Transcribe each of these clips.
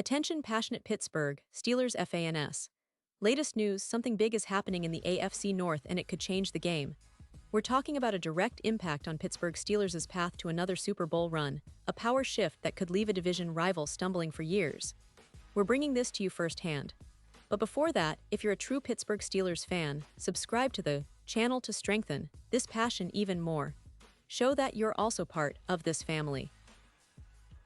Attention passionate Pittsburgh Steelers fans. Latest news, something big is happening in the AFC North and it could change the game. We're talking about a direct impact on Pittsburgh Steelers' path to another Super Bowl run, a power shift that could leave a division rival stumbling for years. We're bringing this to you firsthand. But before that, if you're a true Pittsburgh Steelers fan, subscribe to the channel to strengthen this passion even more. Show that you're also part of this family.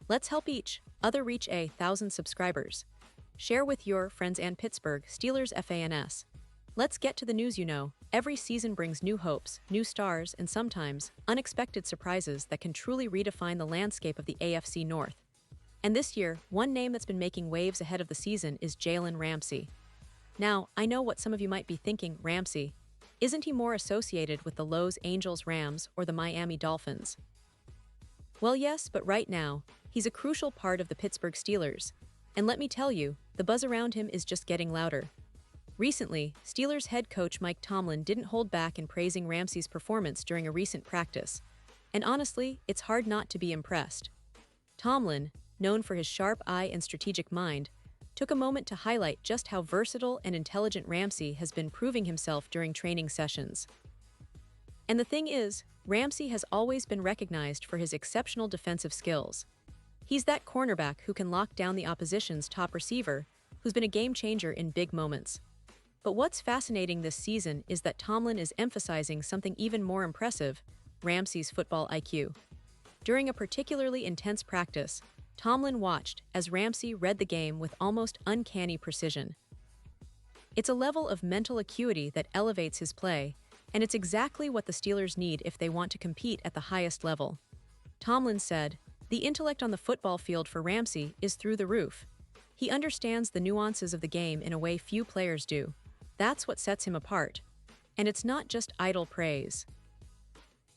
Let's help each other reach 1,000 subscribers. Share with your friends and Pittsburgh Steelers fans. Let's get to the news. Every season brings new hopes, new stars, and sometimes unexpected surprises that can truly redefine the landscape of the AFC North. And this year, one name that's been making waves ahead of the season is Jalen Ramsey. Now, I know what some of you might be thinking, Ramsey. Isn't he more associated with the Los Angeles Rams or the Miami Dolphins? Well, yes, but right now, he's a crucial part of the Pittsburgh Steelers. And let me tell you, the buzz around him is just getting louder. Recently, Steelers head coach Mike Tomlin didn't hold back in praising Ramsey's performance during a recent practice. And honestly, it's hard not to be impressed. Tomlin, known for his sharp eye and strategic mind, took a moment to highlight just how versatile and intelligent Ramsey has been proving himself during training sessions. And the thing is, Ramsey has always been recognized for his exceptional defensive skills. He's that cornerback who can lock down the opposition's top receiver, who's been a game-changer in big moments. But what's fascinating this season is that Tomlin is emphasizing something even more impressive, Ramsey's football IQ. During a particularly intense practice, Tomlin watched as Ramsey read the game with almost uncanny precision. It's a level of mental acuity that elevates his play, and it's exactly what the Steelers need if they want to compete at the highest level. Tomlin said, "The intellect on the football field for Ramsey is through the roof. He understands the nuances of the game in a way few players do. That's what sets him apart. And it's not just idle praise."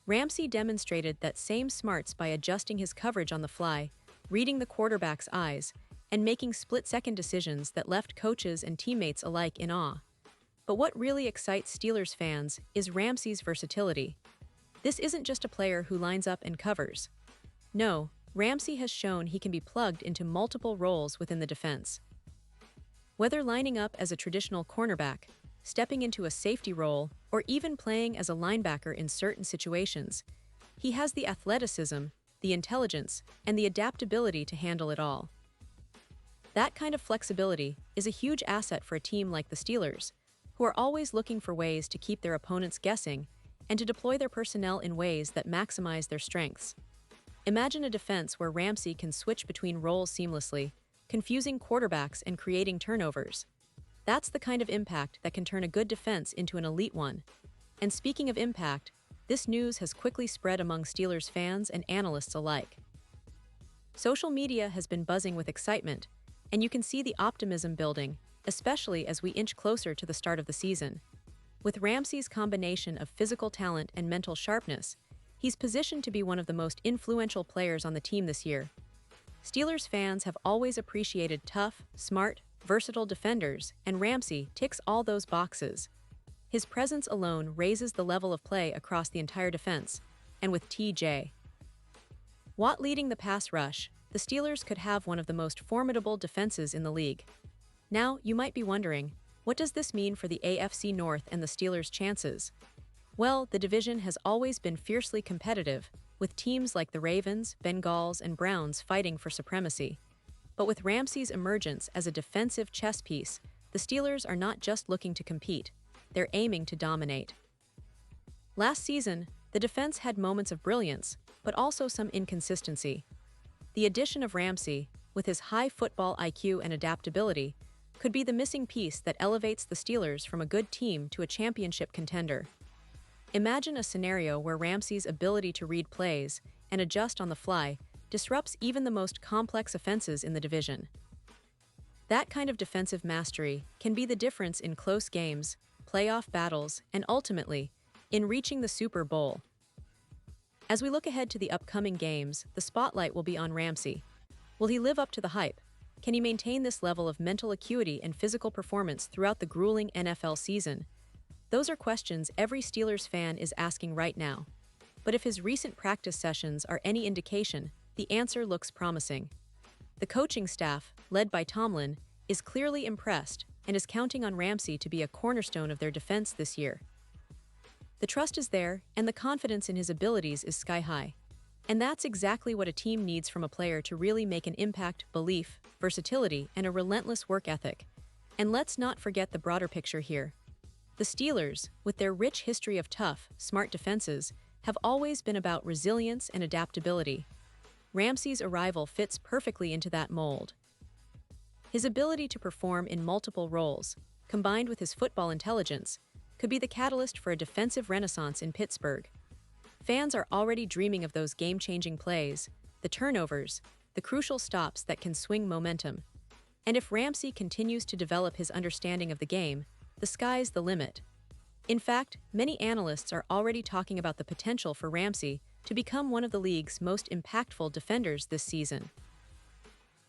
Ramsey demonstrated that same smarts by adjusting his coverage on the fly, reading the quarterback's eyes, and making split-second decisions that left coaches and teammates alike in awe. But what really excites Steelers fans is Ramsey's versatility. This isn't just a player who lines up and covers. No, Ramsey has shown he can be plugged into multiple roles within the defense. Whether lining up as a traditional cornerback, stepping into a safety role, or even playing as a linebacker in certain situations, he has the athleticism, the intelligence, and the adaptability to handle it all. That kind of flexibility is a huge asset for a team like the Steelers, who are always looking for ways to keep their opponents guessing and to deploy their personnel in ways that maximize their strengths. Imagine a defense where Ramsey can switch between roles seamlessly, confusing quarterbacks and creating turnovers. That's the kind of impact that can turn a good defense into an elite one. And speaking of impact, this news has quickly spread among Steelers fans and analysts alike. Social media has been buzzing with excitement, and you can see the optimism building, especially as we inch closer to the start of the season. With Ramsey's combination of physical talent and mental sharpness, he's positioned to be one of the most influential players on the team this year. Steelers fans have always appreciated tough, smart, versatile defenders, and Ramsey ticks all those boxes. His presence alone raises the level of play across the entire defense, and with T.J. Watt leading the pass rush, the Steelers could have one of the most formidable defenses in the league. Now, you might be wondering, what does this mean for the AFC North and the Steelers' chances? Well, the division has always been fiercely competitive, with teams like the Ravens, Bengals, and Browns fighting for supremacy. But with Ramsey's emergence as a defensive chess piece, the Steelers are not just looking to compete, they're aiming to dominate. Last season, the defense had moments of brilliance, but also some inconsistency. The addition of Ramsey, with his high football IQ and adaptability, could be the missing piece that elevates the Steelers from a good team to a championship contender. Imagine a scenario where Ramsey's ability to read plays and adjust on the fly disrupts even the most complex offenses in the division. That kind of defensive mastery can be the difference in close games, playoff battles, and ultimately, in reaching the Super Bowl. As we look ahead to the upcoming games, the spotlight will be on Ramsey. Will he live up to the hype? Can he maintain this level of mental acuity and physical performance throughout the grueling NFL season? Those are questions every Steelers fan is asking right now. But if his recent practice sessions are any indication, the answer looks promising. The coaching staff, led by Tomlin, is clearly impressed and is counting on Ramsey to be a cornerstone of their defense this year. The trust is there, and the confidence in his abilities is sky high. And that's exactly what a team needs from a player to really make an impact: belief, versatility, and a relentless work ethic. And let's not forget the broader picture here. The Steelers, with their rich history of tough, smart defenses, have always been about resilience and adaptability. Ramsey's arrival fits perfectly into that mold. His ability to perform in multiple roles, combined with his football intelligence, could be the catalyst for a defensive renaissance in Pittsburgh. Fans are already dreaming of those game-changing plays, the turnovers, the crucial stops that can swing momentum. And if Ramsey continues to develop his understanding of the game, the sky's the limit. In fact, many analysts are already talking about the potential for Ramsey to become one of the league's most impactful defenders this season.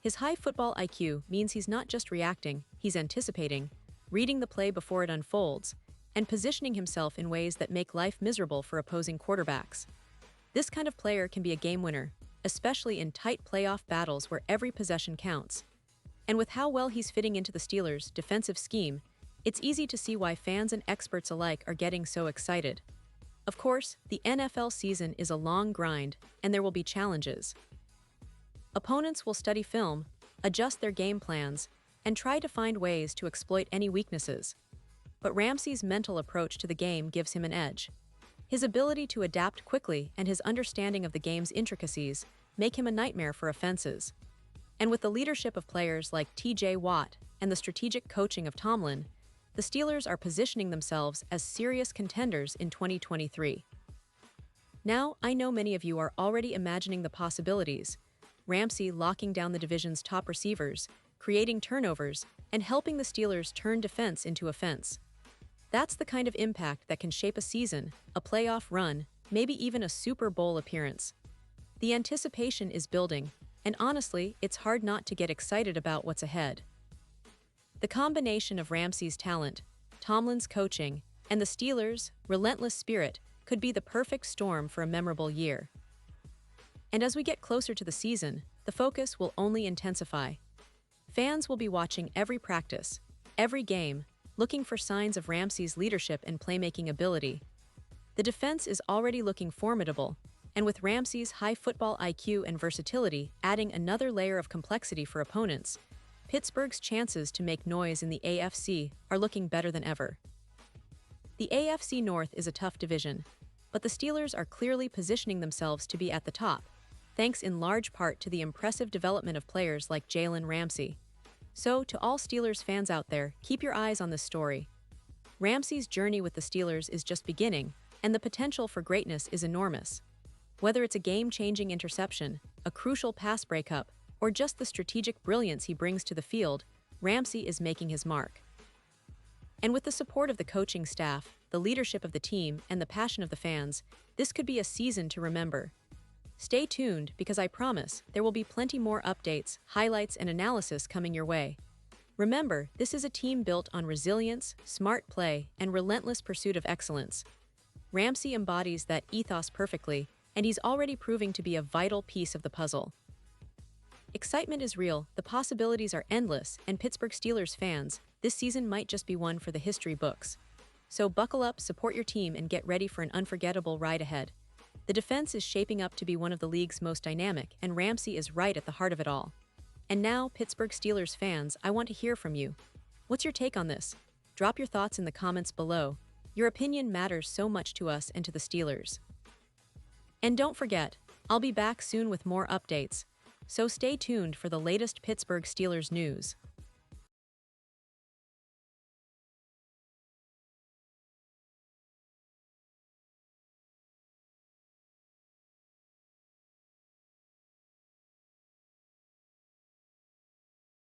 His high football IQ means he's not just reacting, he's anticipating, reading the play before it unfolds, and positioning himself in ways that make life miserable for opposing quarterbacks. This kind of player can be a game winner, especially in tight playoff battles where every possession counts. And with how well he's fitting into the Steelers' defensive scheme, it's easy to see why fans and experts alike are getting so excited. Of course, the NFL season is a long grind, and there will be challenges. Opponents will study film, adjust their game plans, and try to find ways to exploit any weaknesses. But Ramsey's mental approach to the game gives him an edge. His ability to adapt quickly and his understanding of the game's intricacies make him a nightmare for offenses. And with the leadership of players like T.J. Watt and the strategic coaching of Tomlin, the Steelers are positioning themselves as serious contenders in 2023. Now, I know many of you are already imagining the possibilities: Ramsey locking down the division's top receivers, creating turnovers, and helping the Steelers turn defense into offense. That's the kind of impact that can shape a season, a playoff run, maybe even a Super Bowl appearance. The anticipation is building, and honestly, it's hard not to get excited about what's ahead. The combination of Ramsey's talent, Tomlin's coaching, and the Steelers' relentless spirit could be the perfect storm for a memorable year. And as we get closer to the season, the focus will only intensify. Fans will be watching every practice, every game, looking for signs of Ramsey's leadership and playmaking ability. The defense is already looking formidable, and with Ramsey's high football IQ and versatility adding another layer of complexity for opponents, Pittsburgh's chances to make noise in the AFC are looking better than ever. The AFC North is a tough division, but the Steelers are clearly positioning themselves to be at the top, thanks in large part to the impressive development of players like Jalen Ramsey. So, to all Steelers fans out there, keep your eyes on this story. Ramsey's journey with the Steelers is just beginning, and the potential for greatness is enormous. Whether it's a game-changing interception, a crucial pass breakup, or just the strategic brilliance he brings to the field, Ramsey is making his mark. And with the support of the coaching staff, the leadership of the team, and the passion of the fans, this could be a season to remember. Stay tuned, because I promise there will be plenty more updates, highlights, and analysis coming your way. Remember, this is a team built on resilience, smart play, and relentless pursuit of excellence. Ramsey embodies that ethos perfectly, and he's already proving to be a vital piece of the puzzle. Excitement is real, the possibilities are endless, and Pittsburgh Steelers fans, this season might just be one for the history books. So buckle up, support your team, and get ready for an unforgettable ride ahead. The defense is shaping up to be one of the league's most dynamic, and Ramsey is right at the heart of it all. And now, Pittsburgh Steelers fans, I want to hear from you. What's your take on this? Drop your thoughts in the comments below. Your opinion matters so much to us and to the Steelers. And don't forget, I'll be back soon with more updates. So stay tuned for the latest Pittsburgh Steelers news.